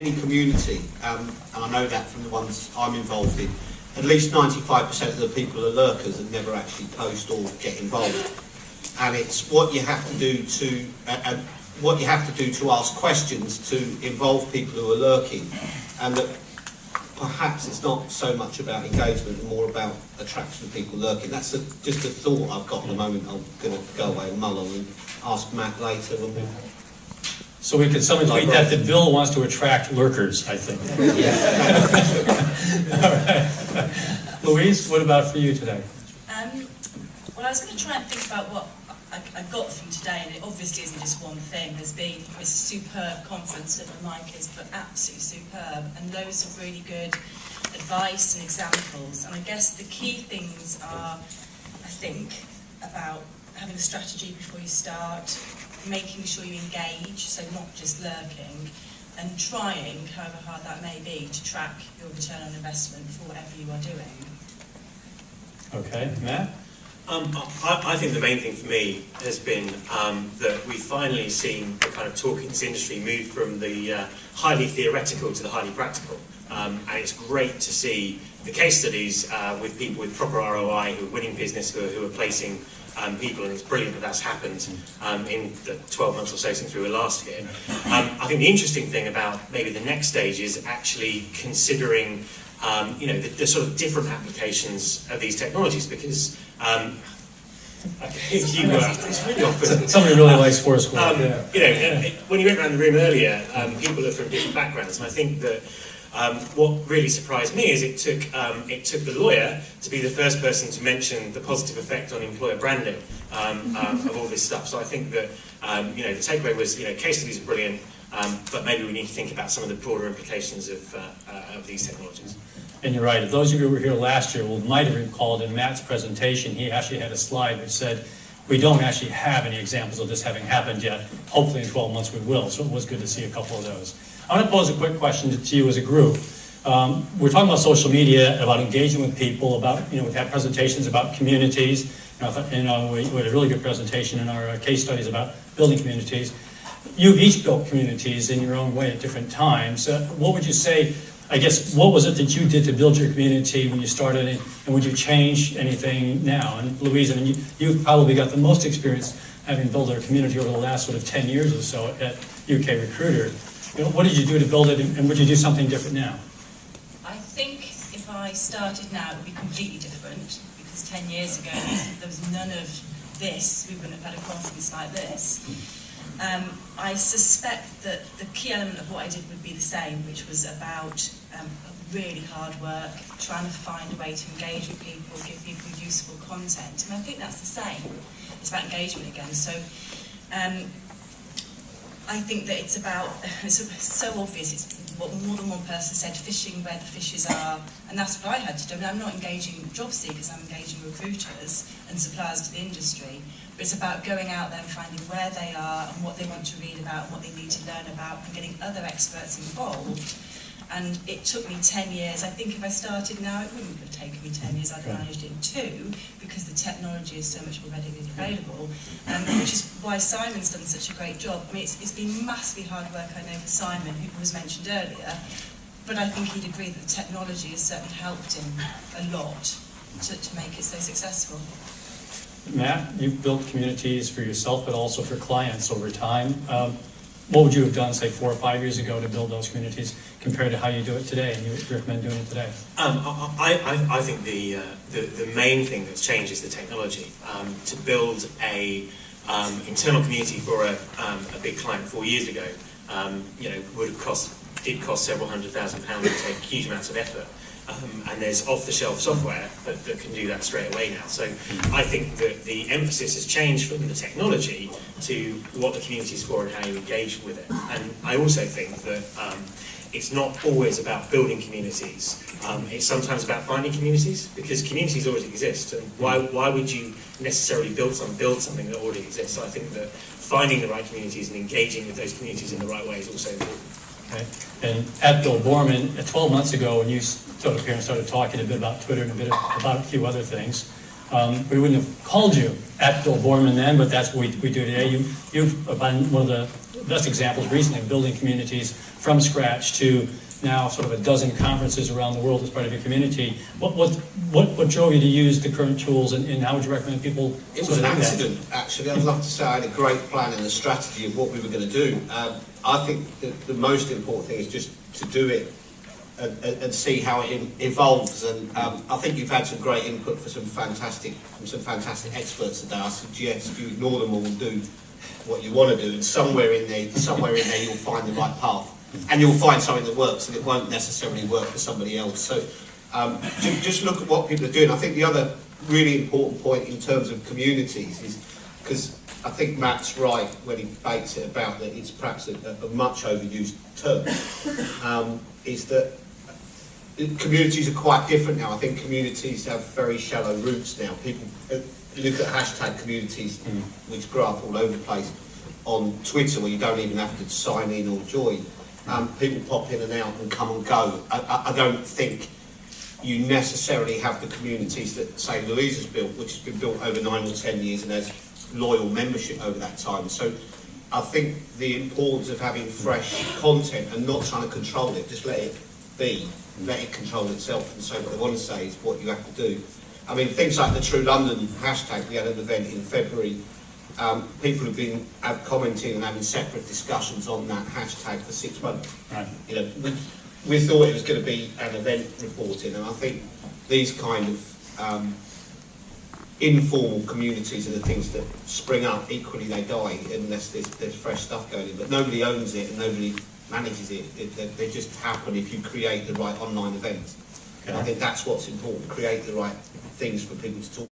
Any community, and I know that from the ones I'm involved in, at least 95% of the people are lurkers and never actually post or get involved. And it's what you have to do to, ask questions to involve people who are lurking, and that perhaps it's not so much about engagement and more about attraction of people lurking. That's just a thought I've got at the moment. I'm going to go away and mull on and ask Matt later when we. So we could someone tweet that the bill wants to attract lurkers, I think. All right. Louise, what about for you today? Well, I was going to try and think about what I got from today, and it obviously isn't just one thing. There's been a superb conference at the mic is, but absolutely superb, and loads of really good advice and examples. And I guess the key things are, I think, about having a strategy before you start, making sure you engage, so not just lurking, and trying, however hard that may be, to track your return on investment for whatever you are doing. Okay, Matt? I think the main thing for me has been that we've finally seen the kind of talk in this industry move from the highly theoretical to the highly practical. And it's great to see the case studies with people with proper ROI who are winning business, who are placing people, and it's brilliant that that's happened in the 12 months or so since we were last here. I think the interesting thing about maybe the next stage is actually considering the sort of different applications of these technologies, because it's really often Somebody really likes Foursquare. when you went around the room earlier, people are from different backgrounds, and I think that what really surprised me is it took the lawyer to be the first person to mention the positive effect on employer branding of all this stuff. So I think that the takeaway was case studies are brilliant, but maybe we need to think about some of the broader implications of these technologies. And you're right. If those of you who were here last year might have recalled in Matt's presentation, he actually had a slide which said, we don't actually have any examples of this having happened yet. Hopefully in 12 months we will. So it was good to see a couple of those. I want to pose a quick question to you as a group. We're talking about social media, about engaging with people, about, we've had presentations about communities. We had a really good presentation in our case studies about building communities. You've each built communities in your own way at different times. What would you say, I guess, what was it that you did to build your community when you started, and would you change anything now? And Louise, I mean, you've probably got the most experience having built our community over the last sort of 10 years or so at UK Recruiter. What did you do to build it, and would you do something different now? I think if I started now, it would be completely different, because 10 years ago there was none of this. We wouldn't have had a conference like this. I suspect that the key element of what I did would be the same, which was about really hard work, trying to find a way to engage with people, give people useful content. And I think that's the same. It's about engagement again. So I think that it's so obvious. It's what more than one person said, fishing where the fishes are, and that's what I had to do. I mean, I'm not engaging job seekers, I'm engaging recruiters and suppliers to the industry. But it's about going out there and finding where they are and what they want to read about and what they need to learn about, and getting other experts involved. And it took me 10 years. I think if I started now, it wouldn't have taken me 10 years. I'd have managed it in 2, because the technology is so much more readily available, which is why Simon's done such a great job. I mean, it's been massively hard work, I know, for Simon, who was mentioned earlier, but I think he'd agree that the technology has certainly helped him a lot to make it so successful. Matt, you've built communities for yourself, but also for clients over time. What would you have done, say, 4 or 5 years ago to build those communities compared to how you do it today, and you recommend doing it today? I think the main thing that's changed is the technology. To build a internal community for a big client 4 years ago, did cost several £100,000 and take huge amounts of effort. And there's off-the-shelf software that can do that straight away now. So I think that the emphasis has changed from the technology to what the community is for and how you engage with it. And I also think that it's not always about building communities. It's sometimes about finding communities, because communities already exist. And why would you necessarily build something that already exists? So I think that finding the right communities and engaging with those communities in the right way is also important. Okay. And at Bill Borman, 12 months ago, when you stood up here and started talking a bit about Twitter and a bit about a few other things, we wouldn't have called you at Bill Borman then, but that's what we do today. You've been one of the best examples recently of building communities from scratch to now sort of a dozen conferences around the world as part of your community. What drove you to use the current tools, and how would you recommend people? It was an accident, actually. I'd love to say I had a great plan and a strategy of what we were going to do. I think the most important thing is just to do it and see how it evolves. And I think you've had some great input from some fantastic experts today. I suggest you ignore them all and do what you want to do, and somewhere in there you'll find the right path. And you'll find something that works, and it won't necessarily work for somebody else. So just look at what people are doing. I think the other really important point in terms of communities is, because I think Matt's right when he debates it about that it's perhaps a much overused term, is that communities are quite different now. I think communities have very shallow roots now. People look at hashtag communities, which grow up all over the place, on Twitter, where you don't even have to sign in or join. People pop in and out and come and go. I don't think you necessarily have the communities that, say, Louise has built, which has been built over 9 or 10 years and has loyal membership over that time. So I think the importance of having fresh content and not trying to control it, just let it be, let it control itself and say what they want to say is what you have to do. I mean, things like the True London hashtag, we had an event in February. People have been commenting and having separate discussions on that hashtag for 6 months. Right. You know, we thought it was going to be an event reporting, and I think these kind of informal communities are the things that spring up. Equally, they die unless there's fresh stuff going in. But nobody owns it and nobody manages it. They just happen if you create the right online events. Okay. I think that's what's important: create the right things for people to talk.